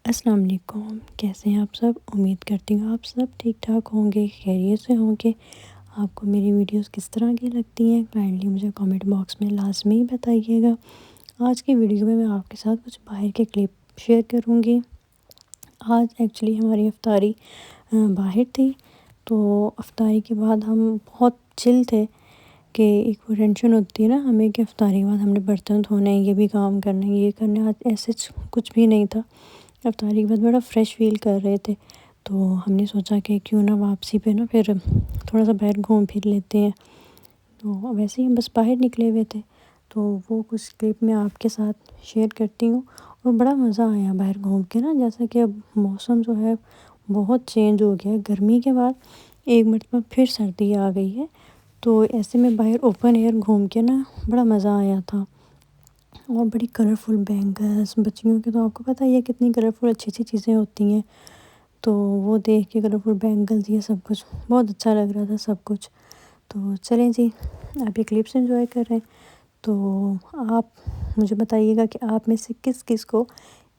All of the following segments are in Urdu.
السلام علیکم، کیسے ہیں آپ سب؟ امید کرتی ہوں آپ سب ٹھیک ٹھاک ہوں گے، خیریت سے ہوں گے۔ آپ کو میری ویڈیوز کس طرح کی لگتی ہیں کائنڈلی مجھے کامنٹ باکس میں لازمی بتائیے گا۔ آج کی ویڈیو میں آپ کے ساتھ کچھ باہر کے کلپ شیئر کروں گی۔ آج ایکچولی ہماری افطاری باہر تھی، تو افطاری کے بعد ہم بہت چل تھے کہ ایک وہ ٹینشن ہوتی ہے نا ہمیں کہ افطاری کے بعد ہم نے برتن دھونے ہیں، یہ بھی کام کرنا ہے، یہ کرنا ہے۔ آج ایسے کچھ بھی نہیں تھا، افطاری کے بعد بڑا فریش فیل کر رہے تھے، تو ہم نے سوچا کہ کیوں نہ واپسی پہ نا پھر تھوڑا سا باہر گھوم پھر لیتے ہیں۔ تو ویسے ہی ہم بس باہر نکلے ہوئے تھے، تو وہ کچھ کلپ میں آپ کے ساتھ شیئر کرتی ہوں۔ اور بڑا مزہ آیا باہر گھوم کے نا، جیسا کہ اب موسم جو ہے بہت چینج ہو گیا ہے، گرمی کے بعد ایک مرتبہ پھر سردی آ گئی ہے، تو ایسے میں باہر اوپن ایئر گھوم کے نا بڑا مزہ آیا تھا۔ اور بڑی کلرفل بینگلس بچیوں کے، تو آپ کو پتہ ہی ہے کتنی کلرفل اچھی اچھی چیزیں ہوتی ہیں، تو وہ دیکھ کے کلرفل بینگلز یہ سب کچھ بہت اچھا لگ رہا تھا سب کچھ۔ تو چلیں جی، آپ یہ کلپس انجوائے کر رہے ہیں، تو آپ مجھے بتائیے گا کہ آپ میں سے کس کس کو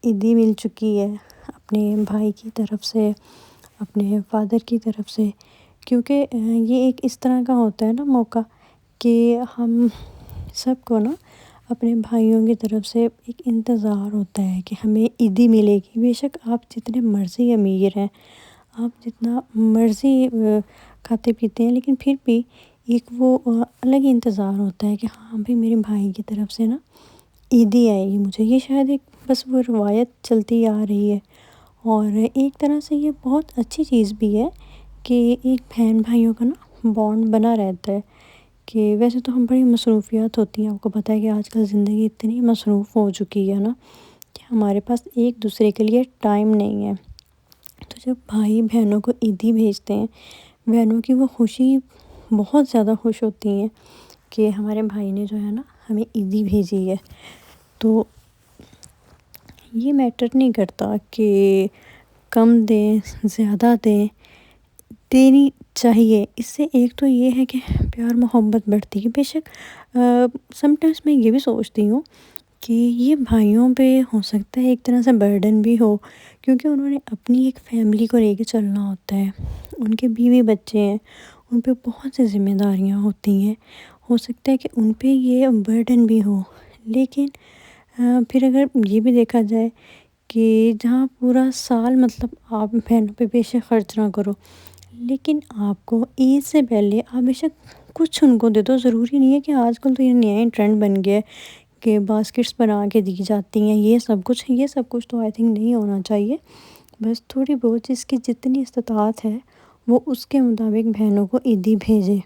عیدی مل چکی ہے، اپنے بھائی کی طرف سے، اپنے فادر کی طرف سے، کیونکہ یہ ایک اس طرح کا ہوتا ہے نا موقع کہ ہم سب کو نا اپنے بھائیوں کی طرف سے ایک انتظار ہوتا ہے کہ ہمیں عیدی ملے گی۔ بے شک آپ جتنے مرضی امیر ہیں، آپ جتنا مرضی کھاتے پیتے ہیں، لیکن پھر بھی ایک وہ الگ ہی انتظار ہوتا ہے کہ ہاں بھائی میرے بھائی کی طرف سے نا عیدی آئے گی مجھے۔ یہ شاید ایک بس وہ روایت چلتی آ رہی ہے، اور ایک طرح سے یہ بہت اچھی چیز بھی ہے کہ ایک بہن بھائیوں کا نا بانڈ بنا رہتا ہے۔ کہ ویسے تو ہم بڑی مصروفیات ہوتی ہیں، آپ کو پتہ ہے کہ آج کل زندگی اتنی مصروف ہو چکی ہے نا کہ ہمارے پاس ایک دوسرے کے لیے ٹائم نہیں ہے۔ تو جب بھائی بہنوں کو عیدی بھیجتے ہیں، بہنوں کی وہ خوشی بہت زیادہ خوش ہوتی ہیں کہ ہمارے بھائی نے جو ہے نا ہمیں عیدی بھیجی ہے۔ تو یہ میٹر نہیں کرتا کہ کم دیں زیادہ دیں، دینی چاہیے۔ اس سے ایک تو یہ ہے کہ پیار محبت بڑھتی ہے۔ بے شک سم ٹائمس میں یہ بھی سوچتی ہوں کہ یہ بھائیوں پہ ہو سکتا ہے ایک طرح سے برڈن بھی ہو، کیونکہ انہوں نے اپنی ایک فیملی کو لے کے چلنا ہوتا ہے، ان کے بیوی بچے ہیں، ان پہ بہت سی ذمہ داریاں ہوتی ہیں۔ ہو سکتا ہے کہ ان پہ یہ برڈن بھی ہو، لیکن پھر اگر یہ بھی دیکھا جائے کہ جہاں پورا سال مطلب آپ بہنوں پہ بے شک خرچ نہ کرو، لیکن آپ کو عید سے پہلے آپ بے شک کچھ ان کو دے دو۔ ضروری نہیں ہے کہ آج کل تو یہ نیا ٹرینڈ بن گیا ہے کہ باسکٹس بنا کے دی جاتی ہیں، یہ سب کچھ تو آئی تھنک نہیں ہونا چاہیے۔ بس تھوڑی بہت جس کی جتنی استطاعت ہے وہ اس کے مطابق بہنوں کو عیدی بھیجے،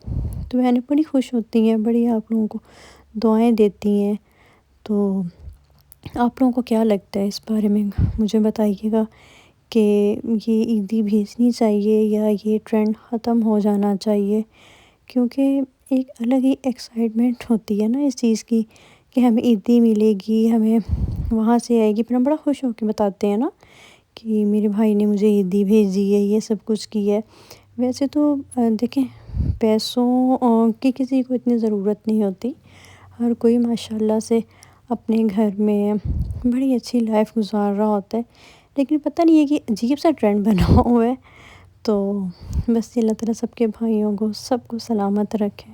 تو بہنیں بڑی خوش ہوتی ہیں، بڑی آپ لوگوں کو دعائیں دیتی ہیں۔ تو آپ لوگوں کو کیا لگتا ہے اس بارے میں مجھے بتائیے گا کہ یہ عیدی بھیجنی چاہیے یا یہ ٹرینڈ ختم ہو جانا چاہیے؟ کیونکہ ایک الگ ہی ایکسائٹمنٹ ہوتی ہے نا اس چیز کی کہ ہمیں عیدی ملے گی، ہمیں وہاں سے آئے گی، پھر ہم بڑا خوش ہو کے بتاتے ہیں نا کہ میرے بھائی نے مجھے عیدی بھیجی ہے، یہ سب کچھ کی ہے۔ ویسے تو دیکھیں، پیسوں کی کسی کو اتنی ضرورت نہیں ہوتی، ہر کوئی ماشاءاللہ سے اپنے گھر میں بڑی اچھی لائف گزار رہا ہوتا ہے، لیکن پتہ نہیں ہے کہ عجیب سا ٹرینڈ بنا ہوا ہے۔ تو بس اللہ تعالیٰ سب کے بھائیوں کو سب کو سلامت رکھے۔